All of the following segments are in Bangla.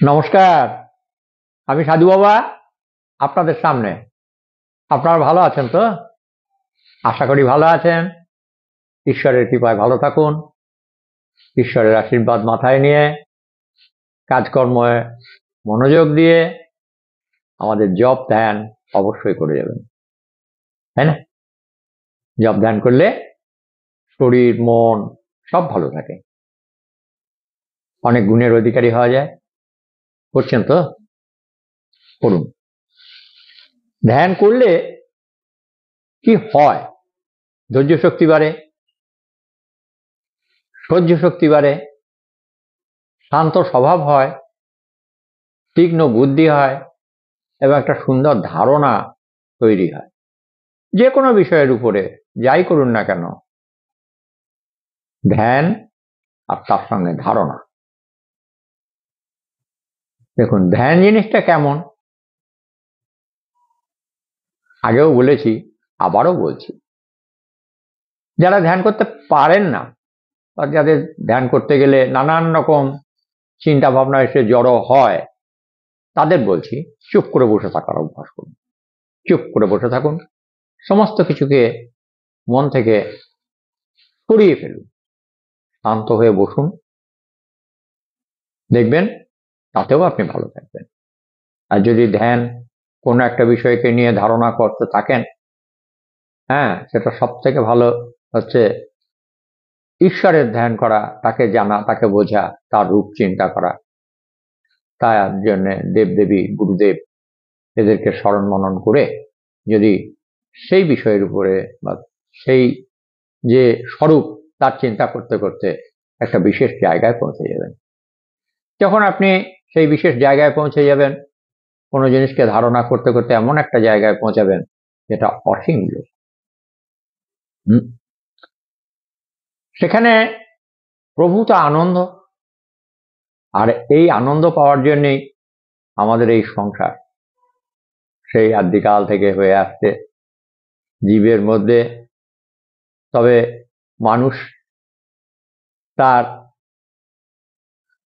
নমস্কার। আমি সাধু বাবা আপনাদের সামনে। আপনারা ভালো আছেন তো? আশা করি ভালো আছেন। ঈশ্বরের কৃপায় ভালো থাকুন। ঈশ্বরের আশীর্বাদ মাথায় নিয়ে কাজকর্মে মনোযোগ দিয়ে আমাদের জপ ধ্যান অবশ্যই করে যাবেন, তাই না? জপ ধ্যান করলে শরীর মন সব ভালো থাকে, অনেক গুণের অধিকারী হওয়া যায়। করছেন তো? করুন। ধ্যান করলে কি হয়? ধৈর্য শক্তি বাড়ে, সহ্য শক্তি বাড়ে, শান্ত স্বভাব হয়, তীক্ষ্ণ বুদ্ধি হয় এবং একটা সুন্দর ধারণা তৈরি হয়। যে কোনো বিষয়ের উপরে যাই করুন না কেন, ধ্যান আর তার সঙ্গে ধারণা। দেখুন, ধ্যান জিনিসটা কেমন, আগেও বলেছি, আবারও বলছি। যারা ধ্যান করতে পারেন না বা যাদের ধ্যান করতে গেলে নানান রকম চিন্তা ভাবনা এসে জড়ো হয়, তাদের বলছি চুপ করে বসে থাকার অভ্যাস করুন। চুপ করে বসে থাকুন, সমস্ত কিছুকে মন থেকে সরিয়ে ফেলুন, শান্ত হয়ে বসুন, দেখবেন তাতেও আপনি ভালো থাকবেন। আর যদি ধ্যান কোনো একটা বিষয়কে নিয়ে ধারণা করতে থাকেন, সেটা সব থেকে ভালো হচ্ছে ঈশ্বরের ধ্যান করা, তাকে জানা, তাকে বোঝা, তার রূপ চিন্তা করা। তার জন্য দেবদেবী গুরুদেব এদেরকে স্মরণ মনন করে যদি সেই বিষয়ের উপরে বা সেই যে স্বরূপ তার চিন্তা করতে করতে একটা বিশেষ জায়গায় পৌঁছে যাবেন। যখন আপনি সেই বিশেষ জায়গায় পৌঁছে যাবেন, কোনো জিনিসকে ধারণা করতে করতে এমন একটা জায়গায় পৌঁছাবেন যেটা অসীম লোক, সেখানে প্রভূত আনন্দ। আর এই আনন্দ পাওয়ার জন্যই আমাদের এই সংসার সেই আদিকাল থেকে হয়ে আসছে জীবের মধ্যে। তবে মানুষ তার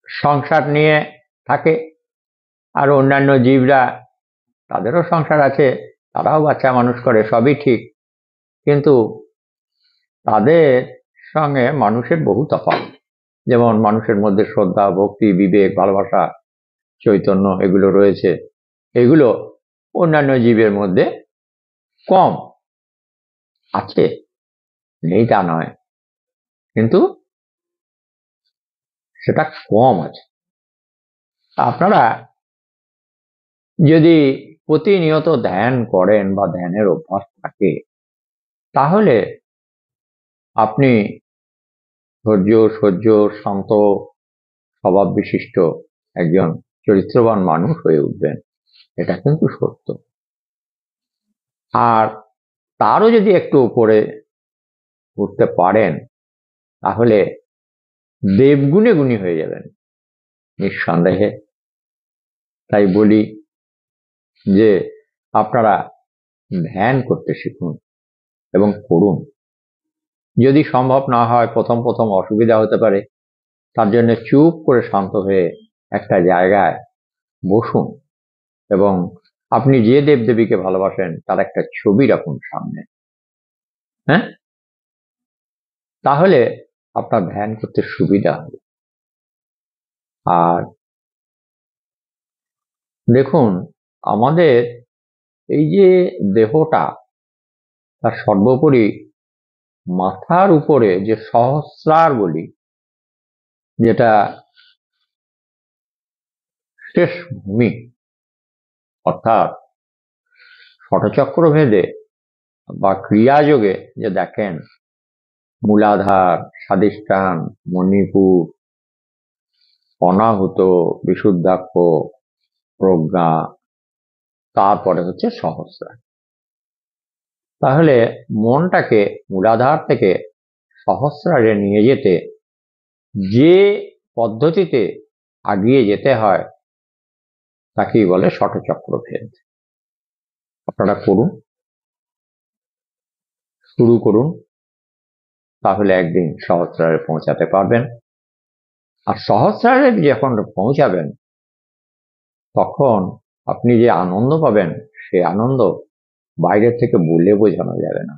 সংসার নিয়ে থাকে, আর অন্যান্য জীবরা তাদেরও সংসার আছে, তারাও বাচ্চা মানুষ করে, সবই ঠিক, কিন্তু তাদের সঙ্গে মানুষের বহু তফাৎ। যেমন মানুষের মধ্যে শ্রদ্ধা, ভক্তি, বিবেক, ভালোবাসা, চৈতন্য এগুলো রয়েছে, এগুলো অন্যান্য জীবের মধ্যে কম আছে, নেই তা নয়, কিন্তু সেটা কম আছে। আপনারা যদি প্রতিনিয়ত ধ্যান করেন বা ধ্যানের অভ্যাস থাকে, তাহলে আপনি ধৈর্য, সহ্য, শান্ত স্বভাব বিশিষ্ট একজন চরিত্রবান মানুষ হয়ে উঠবেন, এটা কিন্তু সত্য। আর তারও যদি একটু উপরে উঠতে পারেন, তাহলে দেবগুণে গুণী হয়ে যাবেন নিঃসন্দেহে। তাই বলি যে আপনারা ধ্যান করতে শিখুন এবং করুন। যদি সম্ভব না হয়, প্রথম প্রথম অসুবিধা হতে পারে, তার জন্য চুপ করে শান্ত হয়ে একটা জায়গায় বসুন এবং আপনি যে দেবদেবীকে ভালোবাসেন তার একটা ছবি রাখুন সামনে, তাহলে আপনার ধ্যান করতে সুবিধা হবে। আর দেখুন, আমাদের এই যে দেহটা, তার সর্বোপরি মাথার উপরে যে সহস্রার বলি, যেটা শেষ ভূমি, অর্থাৎ ষটচক্র ভেদে বা ক্রিয়াযোগে যে দেখেন মূলাধার, স্বাধিষ্ঠান, মণিপুর, অনাহুত, বিশুদ্ধাক্ষ, প্রজ্ঞা, তারপরে হচ্ছে সহস্রার। তাহলে মনটাকে মূলাধার থেকে সহস্রারে নিয়ে যেতে যে পদ্ধতিতে আগিয়ে যেতে হয় তাকেই বলে ষটচক্র ভেদ। আপনারা করুন, শুরু করুন, তাহলে একদিন সহস্রারে পৌঁছাতে পারবেন। আর সহস্রারে যখন পৌঁছাবেন, তখন আপনি যে আনন্দ পাবেন, সে আনন্দ বাইরে থেকে বলে বোঝানো যাবে না।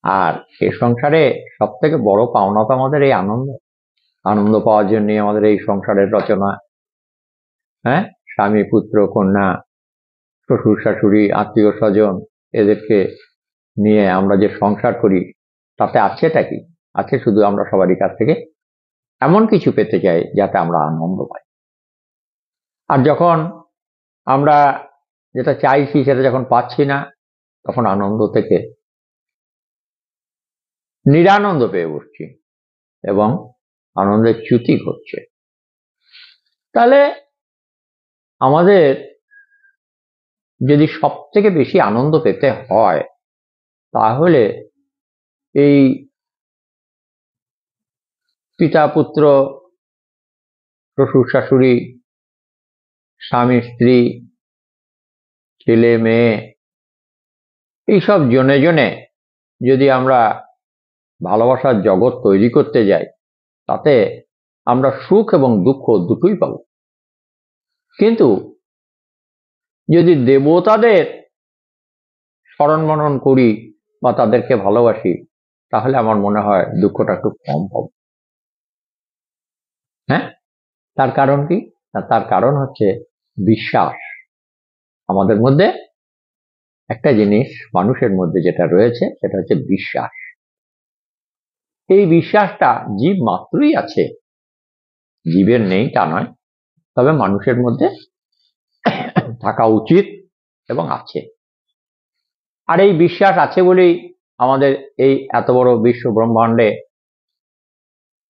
আর এ সংসারে সব থেকে বড় পাওনা তো আমাদের এই আনন্দ। আনন্দ পাওয়ার জন্য আমাদের এই সংসারের রচনা। হ্যাঁ, স্বামী, পুত্র, কন্যা, শ্বশুর, শাশুড়ি, আত্মীয় স্বজন, এদেরকে নিয়ে আমরা যে সংসার করি, তাতে আছেটা কি? আছে শুধু আমরা সবারই কাছ থেকে এমন কিছু পেতে চাই যাতে আমরা আনন্দ পাই। আর যখন আমরা যেটা চাইছি সেটা যখন পাচ্ছি না, তখন আনন্দ থেকে নিরানন্দ পেয়ে বসছি এবং আনন্দের চ্যুতি ঘটছে। তাহলে আমাদের যদি সব থেকে বেশি আনন্দ পেতে হয়, তাহলে এই পিতা পুত্র, শ্বশুর শাশুড়ি, স্বামী স্ত্রী, ছেলে মেয়ে, এইসব জনে জনে যদি আমরা ভালোবাসার জগৎ তৈরি করতে যাই, তাতে আমরা সুখ এবং দুঃখ দুটোই পাব। কিন্তু যদি দেবতাদের স্মরণ মনন করি বা তাদেরকে ভালোবাসি, তাহলে আমার মনে হয় দুঃখটা একটু কম পাব। হ্যাঁ, তার কারণ কি? তার কারণ হচ্ছে বিশ্বাস। আমাদের মধ্যে একটা জিনিস মানুষের মধ্যে যেটা রয়েছে সেটা হচ্ছে বিশ্বাস। এই বিশ্বাসটা জীব মাত্রই আছে, জীবের নেই তা নয়, তবে মানুষের মধ্যে থাকা উচিত এবং আছে। আর এই বিশ্বাস আছে বলেই আমাদের এই এত বড় বিশ্ব ব্রহ্মাণ্ডে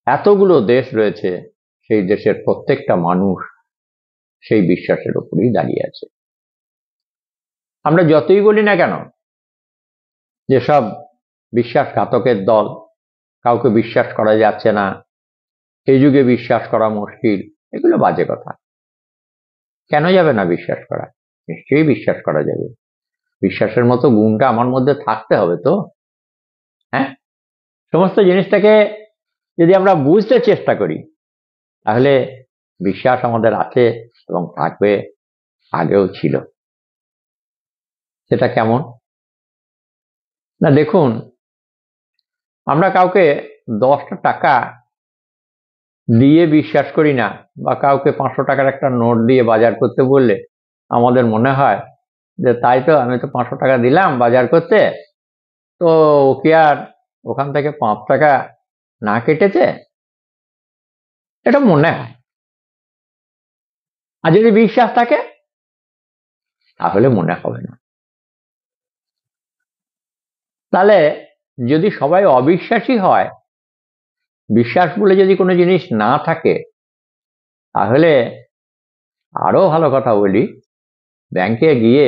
এতগুলো দেশ রয়েছে, সেই দেশের প্রত্যেকটা মানুষ সেই বিশ্বাসের উপরেই দাঁড়িয়ে আছে। আমরা যতই বলি না কেন যেসব বিশ্বাসঘাতকের দল, কাউকে বিশ্বাস করা যাচ্ছে না, এই যুগে বিশ্বাস করা মুশকিল, এগুলো বাজে কথা। কেন যাবে না বিশ্বাস করা? নিশ্চয়ই বিশ্বাস করা যাবে। বিশ্বাসের মতো গুণটা আমার মধ্যে থাকতে হবে তো। হ্যাঁ, সমস্ত জিনিসটাকে যদি আমরা বুঝতে চেষ্টা করি, তাহলে বিশ্বাস আমাদের আছে এবং থাকবে, আগেও ছিল। সেটা কেমন? না দেখুন, আমরা কাউকে 10টা টাকা দিয়ে বিশ্বাস করি না, বা কাউকে 500 টাকার একটা নোট দিয়ে বাজার করতে বললে আমাদের মনে হয় যে তাই তো, আমি তো 500 টাকা দিলাম বাজার করতে, তো কি আর ওখান থেকে 5 টাকা না কেটেছে, এটা মনে হয়। আর যদি বিশ্বাস থাকে তাহলে মনে হবে না। তাহলে যদি সবাই অবিশ্বাসী হয়, বিশ্বাস বলে যদি কোনো জিনিস না থাকে, তাহলে আরো ভালো কথা বলি, ব্যাংকে গিয়ে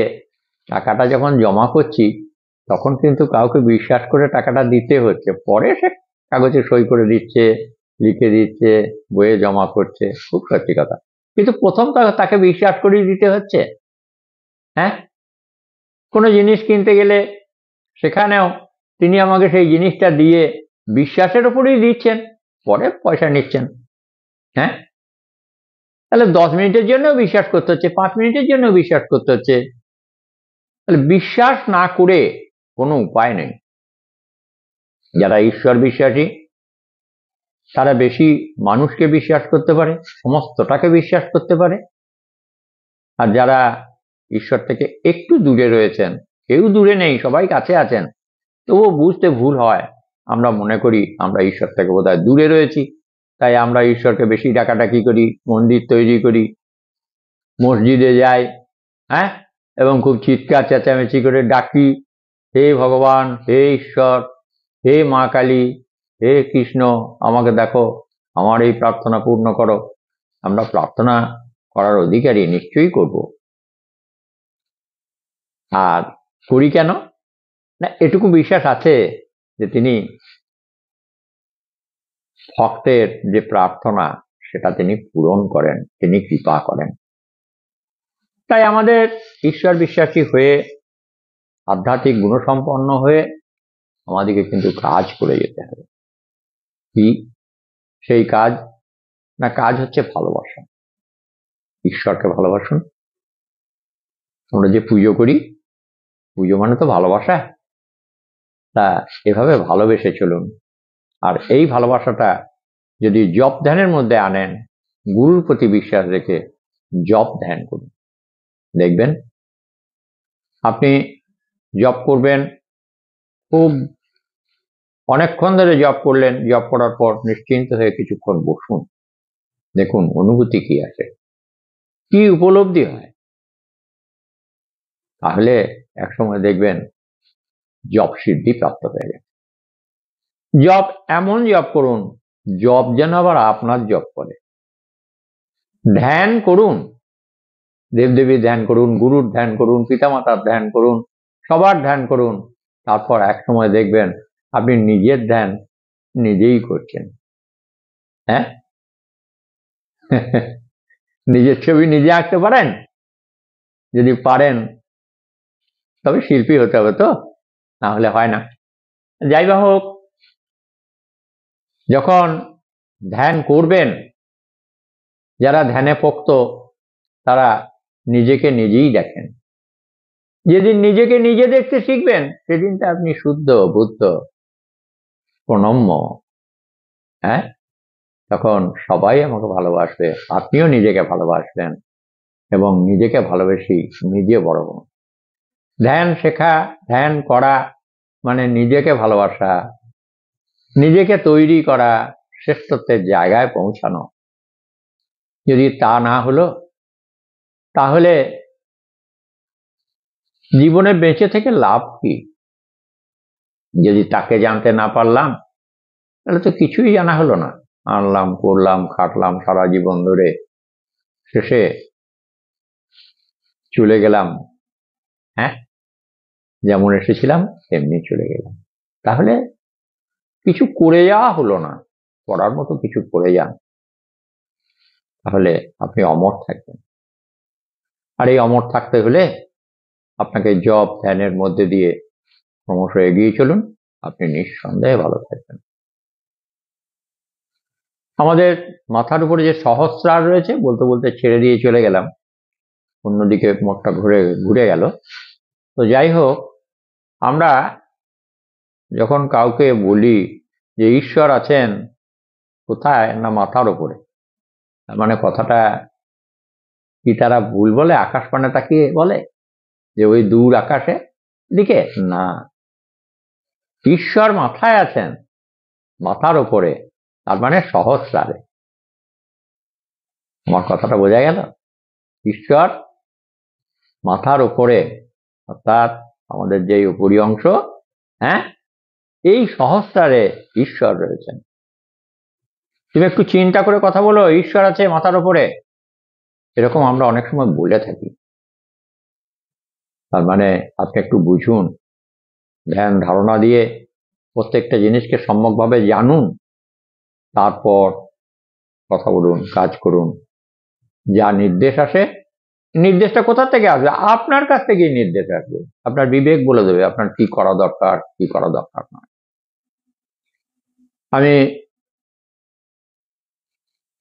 টাকাটা যখন জমা করছি, তখন কিন্তু কাউকে বিশ্বাস করে টাকাটা দিতে হচ্ছে, পরে সে কাগজে সই করে দিচ্ছে, লিখে দিচ্ছে, বইয়ে জমা করছে, খুব সত্যি কথা। কিন্তু প্রথম তাকে বিশ্বাস করেই দিতে হচ্ছে। হ্যাঁ, কোনো জিনিস কিনতে গেলে সেখানেও তিনি আমাকে সেই জিনিসটা দিয়ে বিশ্বাসের উপরেই দিচ্ছেন, পরে পয়সা নিচ্ছেন। হ্যাঁ, তাহলে 10 মিনিটের জন্য বিশ্বাস করতে হচ্ছে, 5 মিনিটের জন্য বিশ্বাস করতে হচ্ছে। তাহলে বিশ্বাস না করে কোনো উপায় নেই। যারা ঈশ্বর বিশ্বাসী তারা বেশি মানুষকে বিশ্বাস করতে পারে, সমস্তটাকে বিশ্বাস করতে পারে। আর যারা ঈশ্বর থেকে একটু দূরে রয়েছেন, কেউ দূরে নেই, সবাই কাছে আছেন, তবুও বুঝতে ভুল হয়, আমরা মনে করি আমরা ঈশ্বর থেকে বোধহয় দূরে রয়েছি, তাই আমরা ঈশ্বরকে বেশি ডাকাডাকি করি, মন্দির তৈরি করি, মসজিদে যাই, হ্যাঁ, এবং খুব চিৎকার চেঁচামেচি করে ডাকি, হে ভগবান, হে ঈশ্বর, হে মা কালী, হে কৃষ্ণ, আমাকে দেখো, আমার এই প্রার্থনা পূর্ণ করো। আমরা প্রার্থনা করার অধিকারী, নিশ্চয়ই করব। আর করি কেন? না, এটুকু বিশ্বাস আছে যে তিনি ভক্তের যে প্রার্থনা সেটা তিনি পূরণ করেন, তিনি কৃপা করেন। তাই আমাদের ঈশ্বর বিশ্বাসী হয়ে, আধ্যাত্মিক গুণসম্পন্ন হয়ে আমাদেরকে কিন্তু কাজ করে যেতে হবে। কি সেই কাজ? না, কাজ হচ্ছে ভালোবাসা। ঈশ্বরকে ভালোবাসুন। আমরা যে পুজো করি, পুজো মানে তো ভালোবাসা, তা এভাবে ভালোবেসে চলুন। আর এই ভালোবাসাটা যদি জপ ধ্যানের মধ্যে আনেন, গুরুর প্রতি বিশ্বাস রেখে জপ ধ্যান করুন, দেখবেন আপনি জপ করবেন, খুব অনেকক্ষণ ধরে জপ করলেন, জপ করার পর নিশ্চিন্ত হয়ে কিছুক্ষণ বসুন, দেখুন অনুভূতি কি আছে, কি উপলব্ধি হয়। তাহলে একসময় দেখবেন জপ সিদ্ধি প্রাপ্ত হয়ে যায়। জপ এমন জপ করুন, জপ যেন আবার আপনার জপ করে। ধ্যান করুন, দেবদেবীর ধ্যান করুন, গুরুর ধ্যান করুন, পিতামাতার ধ্যান করুন, সবার ধ্যান করুন। তারপর একসময় দেখবেন আপনি নিজের ধ্যান নিজেই করছেন। হ্যাঁ, নিজের ছবি নিজে আঁকতে পারেন? যদি পারেন তবে শিল্পী হতে হবে, তো না হলে হয় না। যাই বা হোক, যখন ধ্যান করবেন, যারা ধ্যানে পোক্ত তারা নিজেকে নিজেই দেখেন। যেদিন নিজেকে নিজে দেখতে শিখবেন, সেদিনটা আপনি শুদ্ধ, বুদ্ধ, প্রণম্য। হ্যাঁ, তখন সবাই আমাকে ভালোবাসবে, আপনিও নিজেকে ভালোবাসবেন এবং নিজেকে ভালোবেসে নিজে বড় হন। ধ্যান শেখা, ধ্যান করা মানে নিজেকে ভালোবাসা, নিজেকে তৈরি করা, শ্রেষ্ঠত্বের জায়গায় পৌঁছানো। যদি তা না হলো, তাহলে জীবনে বেঁচে থেকে লাভ কি? যদি তাকে জানতে না পারলাম, তাহলে তো কিছুই জানা হলো না। আনলাম, করলাম, খাটলাম সারা জীবন ধরে, শেষে চলে গেলাম, হ্যাঁ, যেমন এসেছিলাম তেমনি চলে গেলাম। তাহলে কিছু করে যাওয়া হলো না। করার মতো কিছু করে যান, তাহলে আপনি অমর থাকবেন। আর এই অমর থাকতে হলে আপনাকে জপ ধ্যানের মধ্যে দিয়ে ক্রমশ এগিয়ে চলুন, আপনি নিঃসন্দেহে ভালো থাকবেন। আমাদের মাথার উপরে যে সহস্রার রয়েছে, বলতে বলতে ছেড়ে দিয়ে চলে গেলাম, অন্যদিকে মোটটা ঘুরে গেল। তো যাই হোক, আমরা যখন কাউকে বলি যে ঈশ্বর আছেন কোথায়, না মাথার উপরে, মানে কথাটা কি তারা ভুল বলে? আকাশ পানে তাকিয়ে বলে যে ওই দূর আকাশে দিকে? না, ঈশ্বর মাথায় আছেন, মাথার উপরে, তার মানে সহস্রারে। আমার কথাটা বোঝা গেল? ঈশ্বর মাথার উপরে, অর্থাৎ আমাদের যে উপরি অংশ, হ্যাঁ, এই সহস্রারে ঈশ্বর রয়েছেন। তুমি একটু চিন্তা করে কথা বলো, ঈশ্বর আছে মাথার উপরে, এরকম আমরা অনেক সময় বলে থাকি। তার মানে আপনি একটু বুঝুন, ধ্যান ধারণা দিয়ে প্রত্যেকটা জিনিসকে সম্যকভাবে জানুন, তারপর কথা বলুন, কাজ করুন। যা নির্দেশ আসে, নির্দেশটা কোথা থেকে আসবে? আপনার কাছ থেকেই নির্দেশ আসবে। আপনার বিবেক বলে দেবে আপনার কি করা দরকার, কি করা দরকার নয়। আমি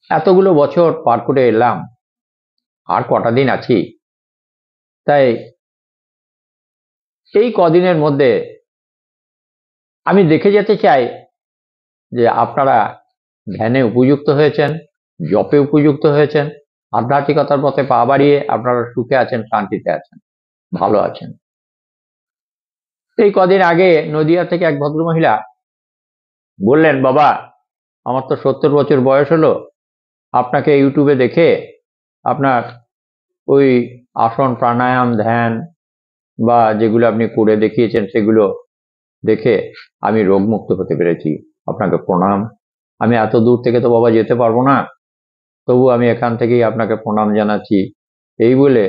এতগুলো বছর পার করে এলাম, আর কটা দিন আছি, তাই এই কদিনের মধ্যে আমি দেখে যেতে চাই যে আপনারা ধ্যানে উপযুক্ত হয়েছেন, জপে উপযুক্ত হয়েছেন, আধ্যাত্মিকতার পথে পা বাড়িয়ে আপনারা সুখে আছেন, শান্তিতে আছেন, ভালো আছেন। এই কদিন আগে নদিয়া থেকে এক ভদ্রমহিলা বললেন, বাবা আমার তো 70 বছর বয়স হলো, আপনাকে ইউটিউবে দেখে আপনার ওই আসন প্রাণায়াম ধ্যান বা যেগুলো আপনি করে দেখিয়েছেন সেগুলো দেখে আমি রোগমুক্ত হতে পেরেছি, আপনাকে প্রণাম। আমি এত দূর থেকে তো বাবা যেতে পারবো না, তবু আমি এখান থেকেই আপনাকে প্রণাম জানাচ্ছি। এই বলে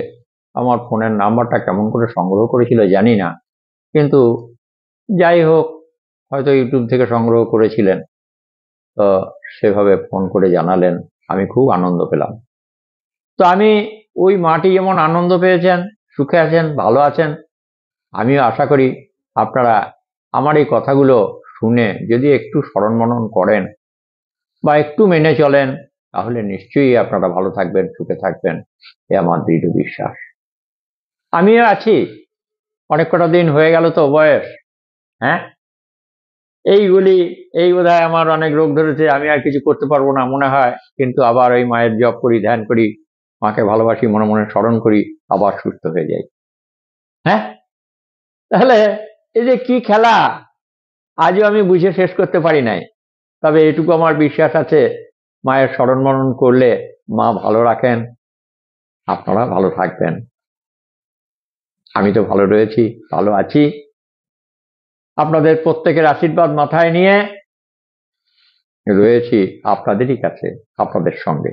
আমার ফোনের নাম্বারটা কেমন করে সংগ্রহ করেছিল জানি না, কিন্তু যাই হোক, হয়তো ইউটিউব থেকে সংগ্রহ করেছিলেন, তো সেভাবে ফোন করে জানালেন, আমি খুব আনন্দ পেলাম। তো আমি ওই মাটি যেমন আনন্দ পেয়েছেন, সুখে আছেন, ভালো আছেন, আমিও আশা করি আপনারা আমার এই কথাগুলো শুনে যদি একটু স্মরণ মনন করেন বা একটু মেনে চলেন, তাহলে নিশ্চয়ই আপনারা ভালো থাকবেন, সুখে থাকবেন, এ আমার দৃঢ় বিশ্বাস। আমিও আছি, অনেক কটা দিন হয়ে গেল তো বয়স, হ্যাঁ, এই বোধহয় আমার অনেক রোগ ধরেছে, আমি আর কিছু করতে পারবো না মনে হয়, কিন্তু আবার ওই মায়ের জপ করি, ধ্যান করি, মাকে ভালোবাসি, মনে মনে স্মরণ করি, আবার সুস্থ হয়ে যাই। হ্যাঁ, তাহলে এই যে কি খেলা, আজও আমি বুঝে শেষ করতে পারি নাই, তবে এটুকু আমার বিশ্বাস আছে, মায়ের স্মরণ মনন করলে মা ভালো রাখেন, আপনারা ভালো থাকবেন। আমি তো ভালো রয়েছি, ভালো আছি, আপনাদের প্রত্যেকের আশীর্বাদ মাথায় নিয়ে রয়েছি আপনাদেরই কাছে, আপনাদের সঙ্গে।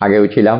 আগেও ছিলাম,